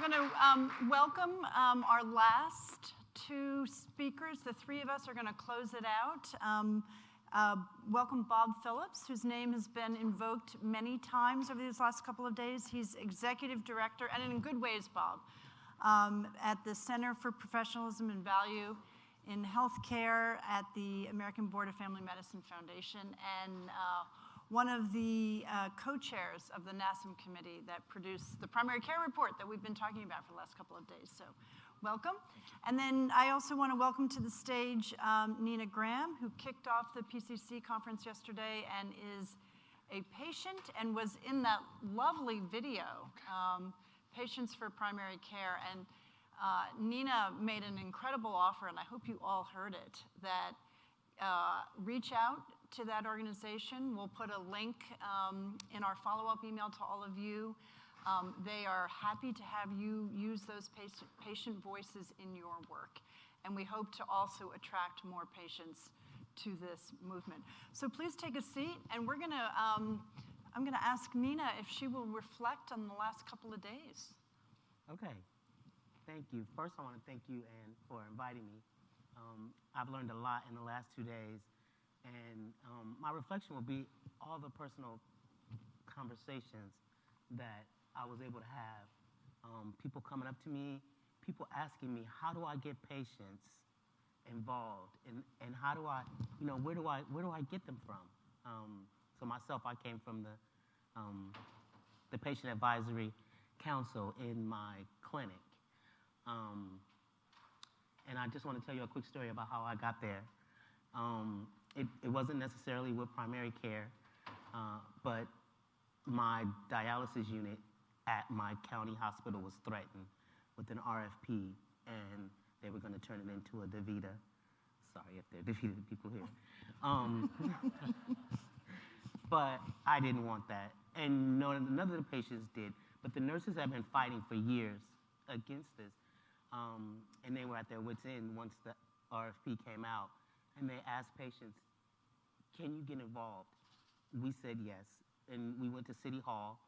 want to welcome our last two speakers. The three of us are going to close it out. Welcome Bob Phillips, whose name has been invoked many times over these last couple of days. He's Executive Director, and in good ways, Bob, at the Center for Professionalism and Value in Healthcare at the American Board of Family Medicine Foundation, and one of the co-chairs of the NASM committee that produced the primary care report that we've been talking about for the last couple of days. So welcome. And then I also want to welcome to the stage Nina Graham, who kicked off the PCC conference yesterday and is a patient and was in that lovely video, Patients for Primary Care. And Nina made an incredible offer, and I hope you all heard it, that reach out to that organization. We'll put a link in our follow-up email to all of you. They are happy to have you use those patient voices in your work. And we hope to also attract more patients to this movement. So please take a seat, and I'm gonna ask Nina if she will reflect on the last couple of days. Okay, thank you. First, I want to thank you, Anne, for inviting me. I've learned a lot in the last 2 days. And my reflection will be all the personal conversations that I was able to have. People coming up to me, people asking me, how do I get patients involved? And how do I, where do I get them from? So myself, I came from the Patient Advisory Council in my clinic. And I just want to tell you a quick story about how I got there. It wasn't necessarily with primary care, but my dialysis unit at my county hospital was threatened with an RFP, and they were going to turn it into a DaVita. Sorry if there are DaVita people here. But I didn't want that, and none of the patients did. But the nurses have been fighting for years against this, and they were at their wits' end once the RFP came out. And they asked patients, can you get involved? We said yes, and we went to City Hall.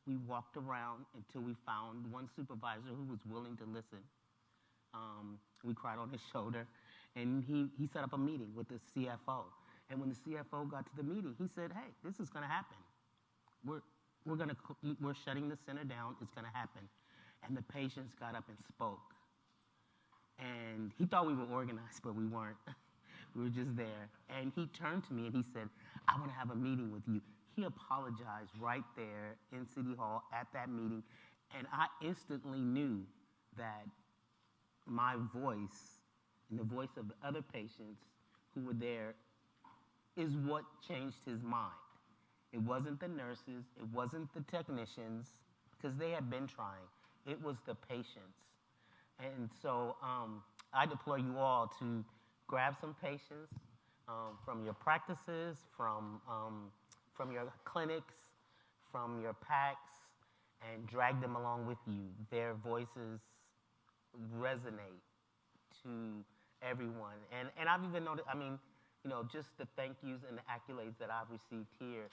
We walked around until we found one supervisor who was willing to listen. We cried on his shoulder, and he set up a meeting with the CFO. And when the CFO got to the meeting, he said, hey, this is gonna happen. We're shutting the center down, it's gonna happen. And the patients got up and spoke. And he thought we were organized, but we weren't. We were just there. And he turned to me and he said, I want to have a meeting with you. He apologized right there in City Hall at that meeting. And I instantly knew that my voice and the voice of the other patients who were there is what changed his mind. It wasn't the nurses, it wasn't the technicians, because they had been trying. It was the patients. And so I deploy you all to grab some patients from your practices, from your clinics, from your PACs, and drag them along with you. Their voices resonate to everyone. And I've even noticed, just the thank yous and the accolades that I've received here.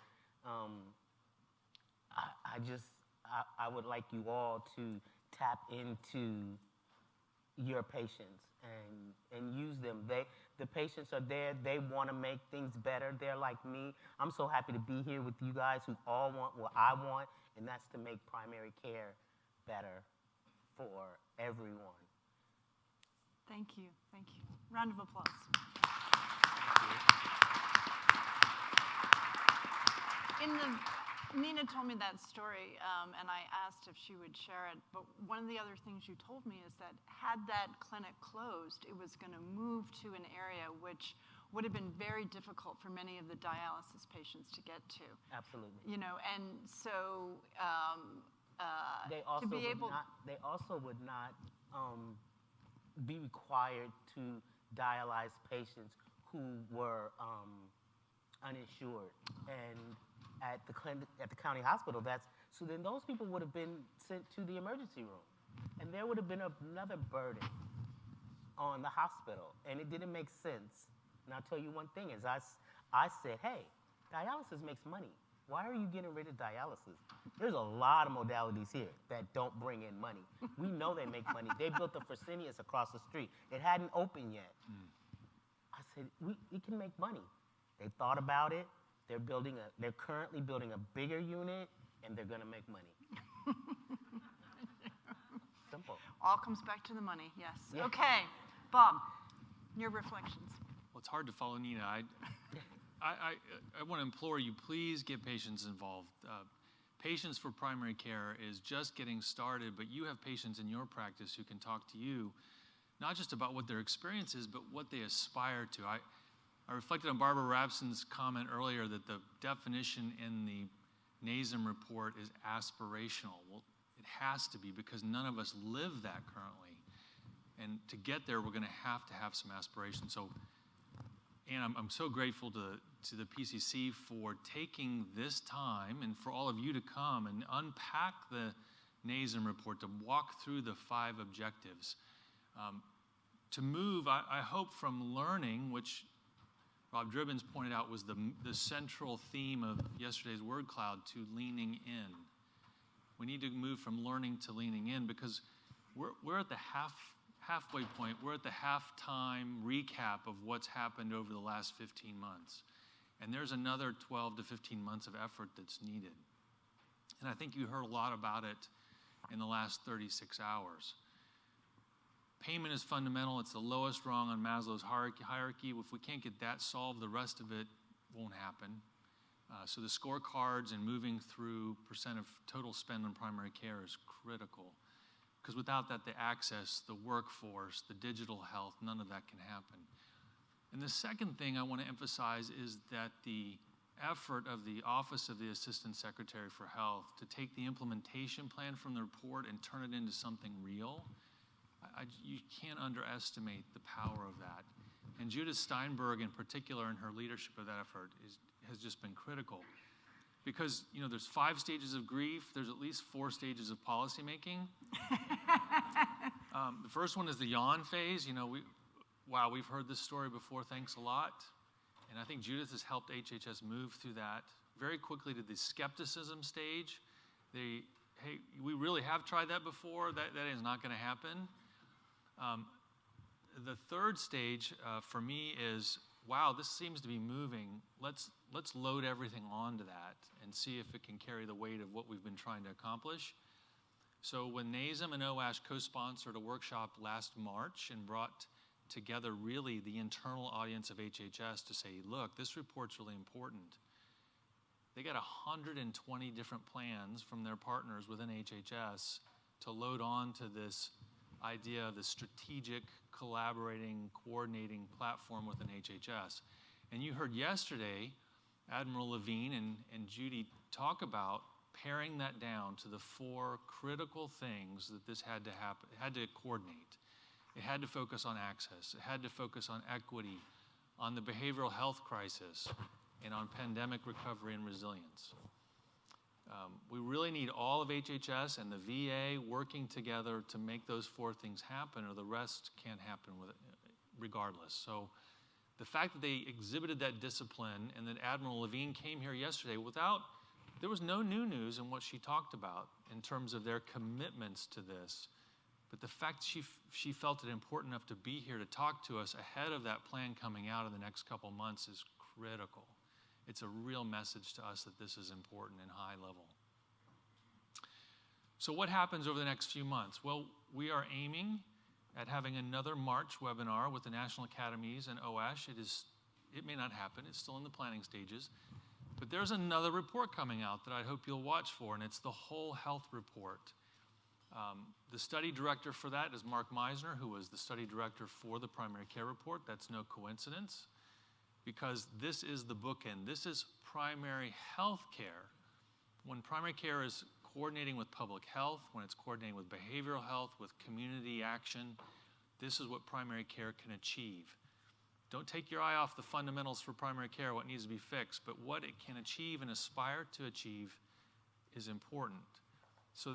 I would like you all to tap into your patients and use them. The patients are there. They want to make things better. They're like me. I'm so happy to be here with you guys who all want what I want, and that's to make primary care better for everyone. Thank you. Thank you. Round of applause. Nina told me that story, and I asked if she would share it, but one of the other things you told me is that had that clinic closed, it was going to move to an area which would have been very difficult for many of the dialysis patients to get to. Absolutely. And so they also would not be required to dialyze patients who were uninsured. And at the county hospital, so then those people would have been sent to the emergency room. And there would have been another burden on the hospital. And it didn't make sense. And I'll tell you one thing is I said, hey, dialysis makes money. why are you getting rid of dialysis? There's a lot of modalities here that don't bring in money. We know they make money. They built the Fresenius across the street. It hadn't opened yet. I said, we can make money. They thought about it. They're currently building a bigger unit, and they're gonna make money. Simple. All comes back to the money, yes. Yeah. Okay, Bob, your reflections. Well, it's hard to follow Nina. I want to implore you, please get patients involved. Patients for Primary Care is just getting started, but you have patients in your practice who can talk to you, not just about what their experience is, but what they aspire to. I reflected on Barbara Rapson's comment earlier that the definition in the NASM report is aspirational. Well, it has to be, because none of us live that currently. And to get there, we're going to have some aspiration. So, and I'm so grateful to the PCC for taking this time and for all of you to come and unpack the NASM report, to walk through the 5 objectives. To move, I hope, from learning, which Rob Dribbins pointed out was the central theme of yesterday's word cloud, to leaning in. We need to move from learning to leaning in, because we're at the halfway point. We're at the halftime recap of what's happened over the last 15 months. And there's another 12 to 15 months of effort that's needed. And I think you heard a lot about it in the last 36 hours. Payment is fundamental. It's the lowest rung on Maslow's hierarchy. If we can't get that solved, the rest of it won't happen. So the scorecards and moving through percent of total spend on primary care is critical. Because without that, the access, the workforce, the digital health, none of that can happen. And the second thing I want to emphasize is that the effort of the Office of the Assistant Secretary for Health to take the implementation plan from the report and turn it into something real, you can't underestimate the power of that. And Judith Steinberg, in particular, in her leadership of that effort, has just been critical. Because, there's 5 stages of grief. There's at least 4 stages of policymaking. The first one is the yawn phase. We've heard this story before. Thanks a lot. And I think Judith has helped HHS move through that very quickly to the skepticism stage. Hey, we really have tried that before. That is not going to happen. The third stage for me is, wow, this seems to be moving. Let's load everything onto that and see if it can carry the weight of what we've been trying to accomplish. So when NASM and OASH co-sponsored a workshop last March and brought together really the internal audience of HHS to say, look, this report's really important. They got 120 different plans from their partners within HHS to load on to this idea of the strategic, collaborating, coordinating platform within HHS. And you heard yesterday Admiral Levine and Judy talk about paring that down to the 4 critical things that this had to happen. It had to coordinate. It had to focus on access. It had to focus on equity, on the behavioral health crisis, and on pandemic recovery and resilience. We really need all of HHS and the VA working together to make those 4 things happen, or the rest can't happen with it, regardless. So the fact that they exhibited that discipline and that Admiral Levine came here yesterday there was no new news in what she talked about in terms of their commitments to this. But the fact she felt it important enough to be here to talk to us ahead of that plan coming out in the next couple months is critical. It's a real message to us that this is important and high level. So what happens over the next few months? Well, we are aiming at having another March webinar with the National Academies and OASH. It may not happen. It's still in the planning stages. But there's another report coming out that I hope you'll watch for, and it's the Whole Health Report. The study director for that is Mark Meisner, who was the study director for the primary care report. That's no coincidence, because this is the bookend. This is primary health care. When primary care is coordinating with public health, when it's coordinating with behavioral health, with community action, this is what primary care can achieve. Don't take your eye off the fundamentals for primary care, what needs to be fixed, but what it can achieve and aspire to achieve is important. So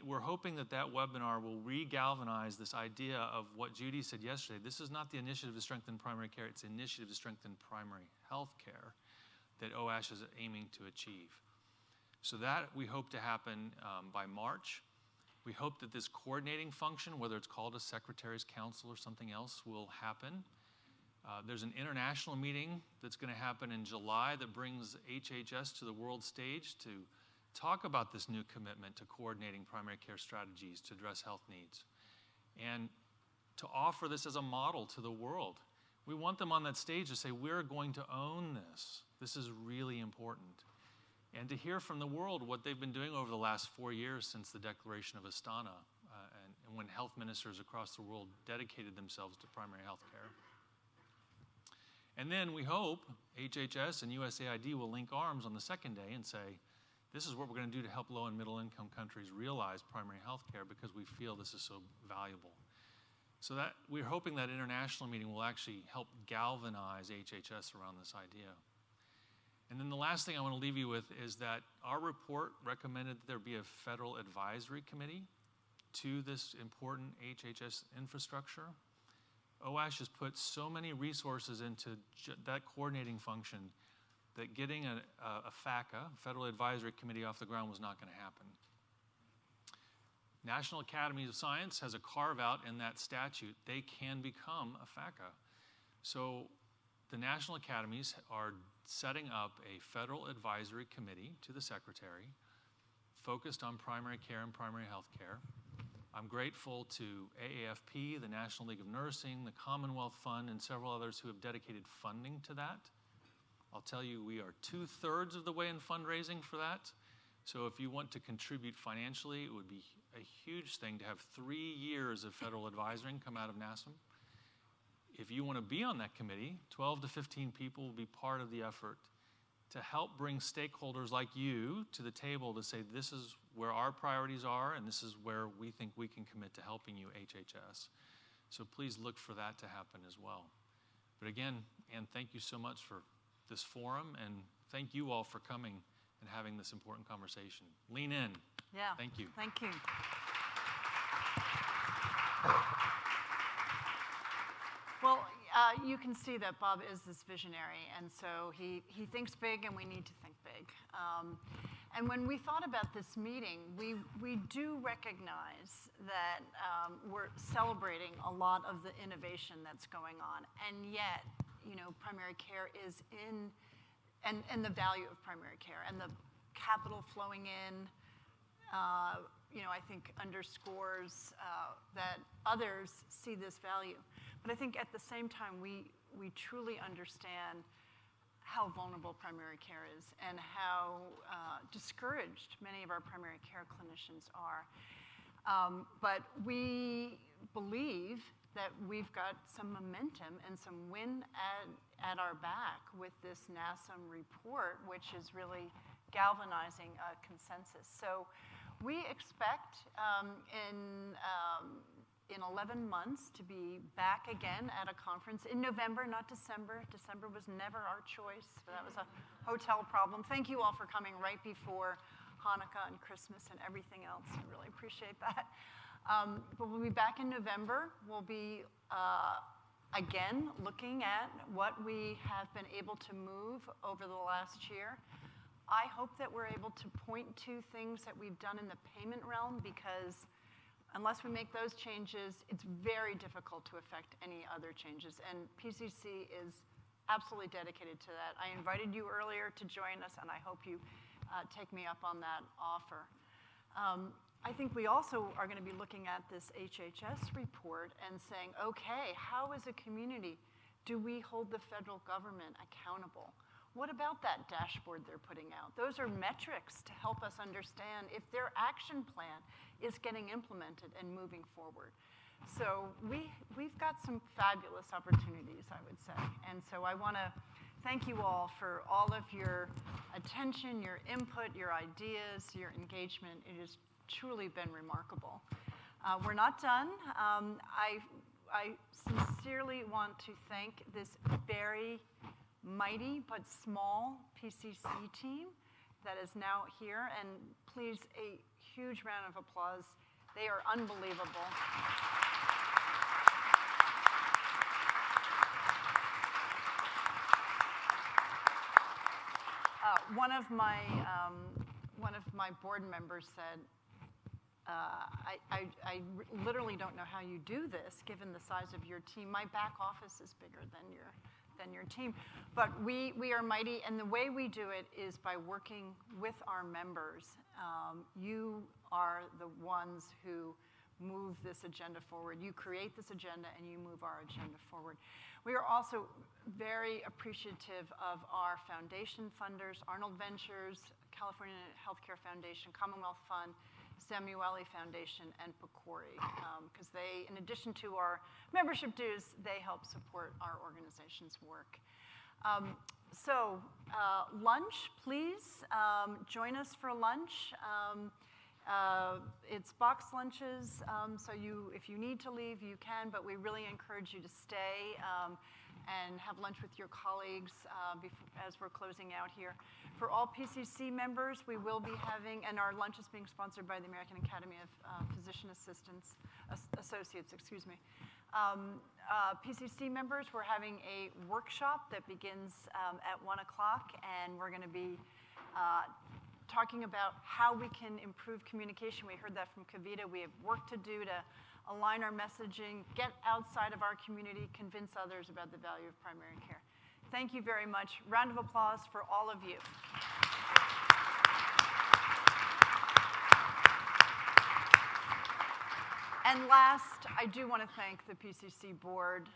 we're hoping that webinar will re-galvanize this idea of what Judy said yesterday. This is not the initiative to strengthen primary care, it's the initiative to strengthen primary health care that OASH is aiming to achieve. So that we hope to happen by March. We hope that this coordinating function, whether it's called a Secretary's Council or something else, will happen. There's an international meeting that's going to happen in July that brings HHS to the world stage to talk about this new commitment to coordinating primary care strategies to address health needs, and to offer this as a model to the world. We want them on that stage to say, we're going to own this. This is really important. And to hear from the world what they've been doing over the last 4 years since the Declaration of Astana, and when health ministers across the world dedicated themselves to primary health care. And then we hope HHS and USAID will link arms on the second day and say, this is what we're going to do to help low and middle income countries realize primary health care because we feel this is so valuable. So that we're hoping that international meeting will actually help galvanize HHS around this idea. And then the last thing I want to leave you with is that our report recommended that there be a federal advisory committee to this important HHS infrastructure. OASH has put so many resources into that coordinating function that getting a FACA, Federal Advisory Committee, off the ground was not going to happen. National Academies of Science has a carve-out in that statute. They can become a FACA. So the National Academies are setting up a Federal Advisory Committee to the Secretary focused on primary care and primary health care. I'm grateful to AAFP, the National League of Nursing, the Commonwealth Fund, and several others who have dedicated funding to that. I'll tell you, we are 2/3 of the way in fundraising for that. So if you want to contribute financially, it would be a huge thing to have 3 years of federal advisory come out of NASM. If you want to be on that committee, 12 to 15 people will be part of the effort to help bring stakeholders like you to the table to say, this is where our priorities are, and this is where we think we can commit to helping you, HHS. So please look for that to happen as well. But again, Ann, thank you so much for this forum, and thank you all for coming and having this important conversation. Lean in. Yeah. Thank you. Thank you. Well, you can see that Bob is this visionary, and so he thinks big, and we need to think big. And when we thought about this meeting, we do recognize that we're celebrating a lot of the innovation that's going on, and yet, you know, primary care is in, and the value of primary care, and the capital flowing in, you know, I think underscores that others see this value. But I think at the same time, we truly understand how vulnerable primary care is and how discouraged many of our primary care clinicians are. But we believe that we've got some momentum and some wind at our back with this NASM report, which is really galvanizing a consensus. So we expect in 11 months to be back again at a conference in November, not December. December was never our choice. That was a hotel problem. Thank you all for coming right before Hanukkah and Christmas and everything else. I really appreciate that. But we'll be back in November. We'll be, again, looking at what we have been able to move over the last year. I hope that we're able to point to things that we've done in the payment realm, because unless we make those changes, it's very difficult to affect any other changes. And PCC is absolutely dedicated to that. I invited you earlier to join us, and I hope you take me up on that offer. I think we also are going to be looking at this HHS report and saying, okay, how as a community do we hold the federal government accountable? What about that dashboard they're putting out? Those are metrics to help us understand if their action plan is getting implemented and moving forward. So we've got some fabulous opportunities, I would say. And so I want to thank you all for all of your attention, your input, your ideas, your engagement. It has truly been remarkable. We're not done. I sincerely want to thank this very mighty but small PCC team that is now here, and please, a huge round of applause. They are unbelievable. One of my one of my board members said, I literally don't know how you do this, given the size of your team. My back office is bigger than your team. But we are mighty, and the way we do it is by working with our members. You are the ones who move this agenda forward. You create this agenda, and you move our agenda forward. We are also very appreciative of our foundation funders, Arnold Ventures, California Healthcare Foundation, Commonwealth Fund, Samueli Foundation, and PCORI, because they, in addition to our membership dues, they help support our organization's work. Lunch, please. Join us for lunch. It's box lunches, so if you need to leave, you can, but we really encourage you to stay and have lunch with your colleagues as we're closing out here. For all PCC members, we will be having, and our lunch is being sponsored by the American Academy of Physician Associates, excuse me. PCC members, we're having a workshop that begins at 1 o'clock, and we're going to be talking about how we can improve communication. We heard that from Kavita. We have work to do to align our messaging, get outside of our community, convince others about the value of primary care. Thank you very much. Round of applause for all of you. And last, I do want to thank the PCC board,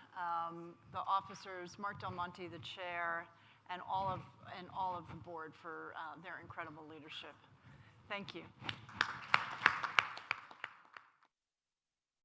the officers, Mark Del Monte, the chair, and all of the board for their incredible leadership. Thank you.